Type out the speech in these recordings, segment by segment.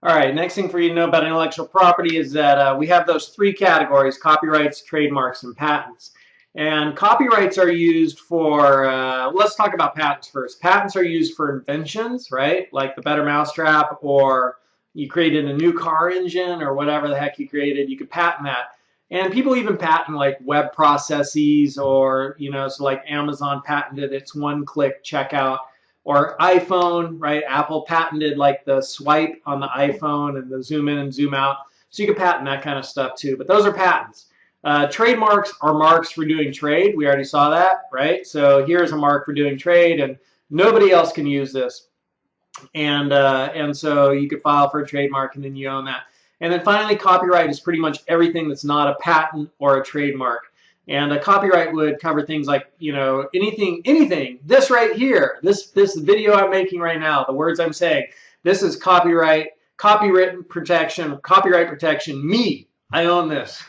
All right, next thing for you to know about intellectual property is that we have those three categories: copyrights, trademarks, and patents. And copyrights are used for, let's talk about patents first. Patents are used for inventions, right? Like the better mousetrap, or you created a new car engine, or whatever the heck you created, you could patent that. And people even patent like web processes, or, so like Amazon patented its one-click checkout, or iPhone, right? Apple patented like the swipe on the iPhone and the zoom in and zoom out. So you can patent that kind of stuff too. But those are patents. Trademarks are marks for doing trade. We already saw that, right? So here's a mark for doing trade, and nobody else can use this. And so you could file for a trademark, and then you own that. And then finally, copyright is pretty much everything that's not a patent or a trademark. And a copyright would cover things like, anything. This right here, this video I'm making right now, the words I'm saying, this is copyright protection. Me, I own this.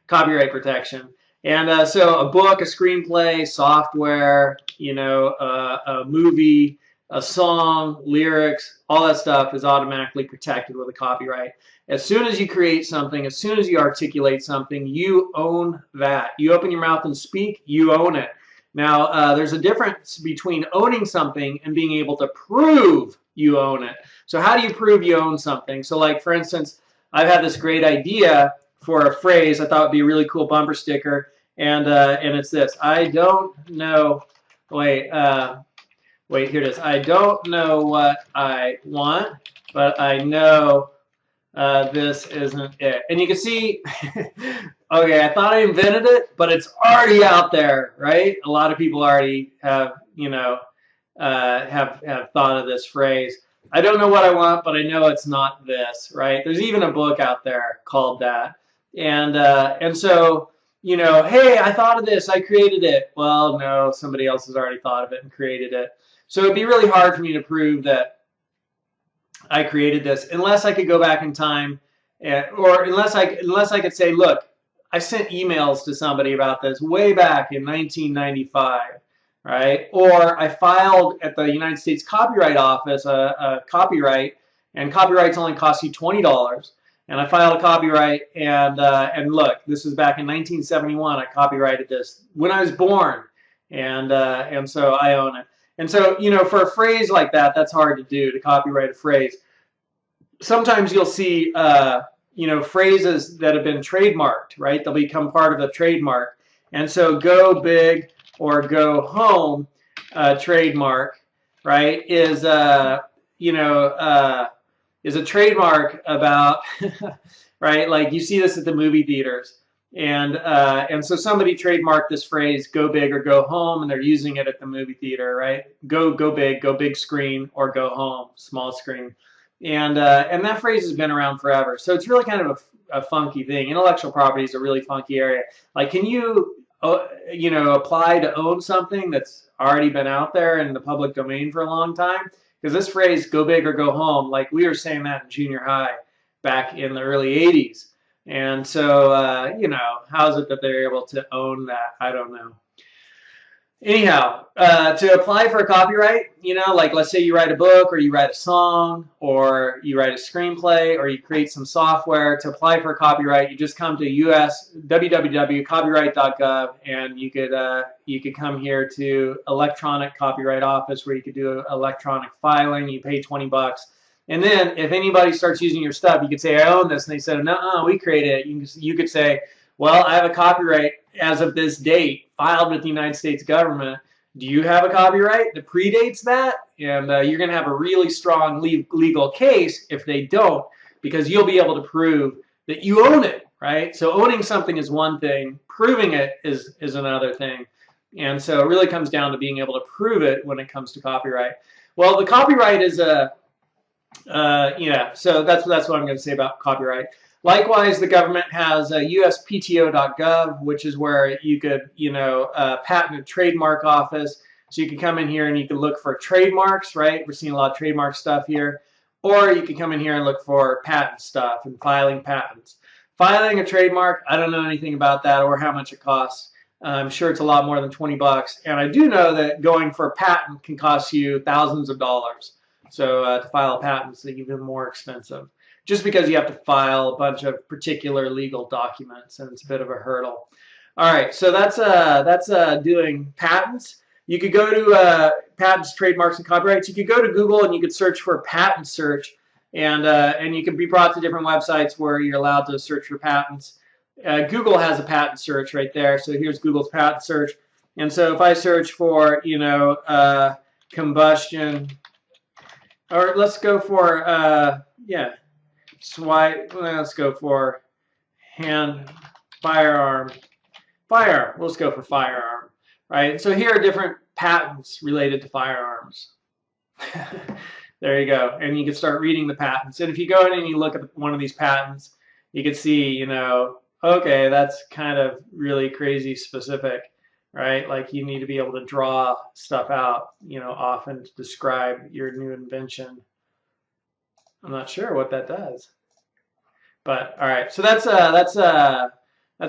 Copyright protection. And so a book, a screenplay, software, a movie, a song, lyrics, all that stuff is automatically protected with a copyright. As soon as you create something, as soon as you articulate something, you own that. You open your mouth and speak, you own it. Now, there's a difference between owning something and being able to prove you own it. So how do you prove you own something? So like, for instance, I've had this great idea for a phrase I thought would be a really cool bumper sticker, and it's this: I don't know, wait, here it is. I don't know what I want, but I know this isn't it. And you can see, okay, I thought I invented it, but it's already out there, right? A lot of people already have, have thought of this phrase. I don't know what I want, but I know it's not this, right? There's even a book out there called that. And so, hey, I thought of this, I created it. Well, no, somebody else has already thought of it and created it. So it'd be really hard for me to prove that I created this unless I could go back in time, or unless I could say, look, I sent emails to somebody about this way back in 1995, right? Or I filed at the United States Copyright Office a copyright, and copyrights only cost you $20. And I filed a copyright, and look, this was back in 1971. I copyrighted this when I was born, and so I own it. And so, for a phrase like that, that's hard to do, to copyright a phrase. Sometimes you'll see, phrases that have been trademarked, right? They'll become part of a trademark. And so go big or go home trademark, right, is a trademark about, right? Like you see this at the movie theaters. And so somebody trademarked this phrase, go big or go home, and they're using it at the movie theater, right? Go big screen, or go home, small screen. And that phrase has been around forever. So it's really kind of a funky thing. Intellectual property is a really funky area. Like, can you, apply to own something that's already been out there in the public domain for a long time? Because this phrase, go big or go home, like we were saying that in junior high back in the early 80s. And so, how is it that they're able to own that? I don't know. Anyhow, to apply for a copyright, like let's say you write a book, or you write a song, or you write a screenplay, or you create some software. To apply for a copyright, you just come to www.copyright.gov, and you could come here to electronic copyright office, where you could do electronic filing. You pay $20. And then if anybody starts using your stuff, you could say, I own this. And they said, no, we created it. You could say, well, I have a copyright as of this date filed with the United States government. Do you have a copyright that predates that? And you're going to have a really strong legal case if they don't, because you'll be able to prove that you own it, right? So owning something is one thing. Proving it is another thing. And so it really comes down to being able to prove it when it comes to copyright. Well, the copyright is a so that's what I'm going to say about copyright. Likewise, the government has uspto.gov, which is where you could, patent and trademark office. So you can come in here and you can look for trademarks, right? We're seeing a lot of trademark stuff here. Or you can come in here and look for patent stuff and filing patents. Filing a trademark, I don't know anything about that or how much it costs. I'm sure it's a lot more than $20. And I do know that going for a patent can cost you thousands of dollars. So to file a patent is even more expensive, just because you have to file a bunch of particular legal documents, and it's a bit of a hurdle. All right, so that's doing patents. You could go to patents, trademarks, and copyrights. You could go to Google and you could search for patent search, and you can be brought to different websites where you're allowed to search for patents. Google has a patent search right there. So here's Google's patent search. And so if I search for, combustion, or let's go for, swipe, let's go for firearm. Let's go for firearm, right? So here are different patents related to firearms. There you go. And you can start reading the patents. And if you go in and you look at one of these patents, you can see, okay, that's kind of really crazy specific, right? Like you need to be able to draw stuff out, often to describe your new invention. I'm not sure what that does. But all right, so that's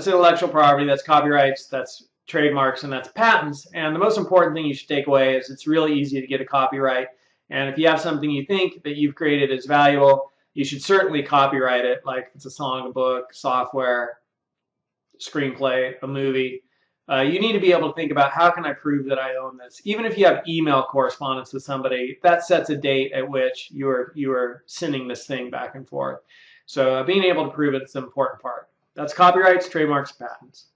intellectual property, that's copyrights, that's trademarks, and that's patents. And the most important thing you should take away is it's really easy to get a copyright. And if you have something you think that you've created is valuable, you should certainly copyright it, like if it's a song, a book, software, screenplay, a movie. You need to be able to think about, how can I prove that I own this? Even if you have email correspondence with somebody, that sets a date at which you are sending this thing back and forth. So being able to prove it is an important part. That's copyrights, trademarks, patents.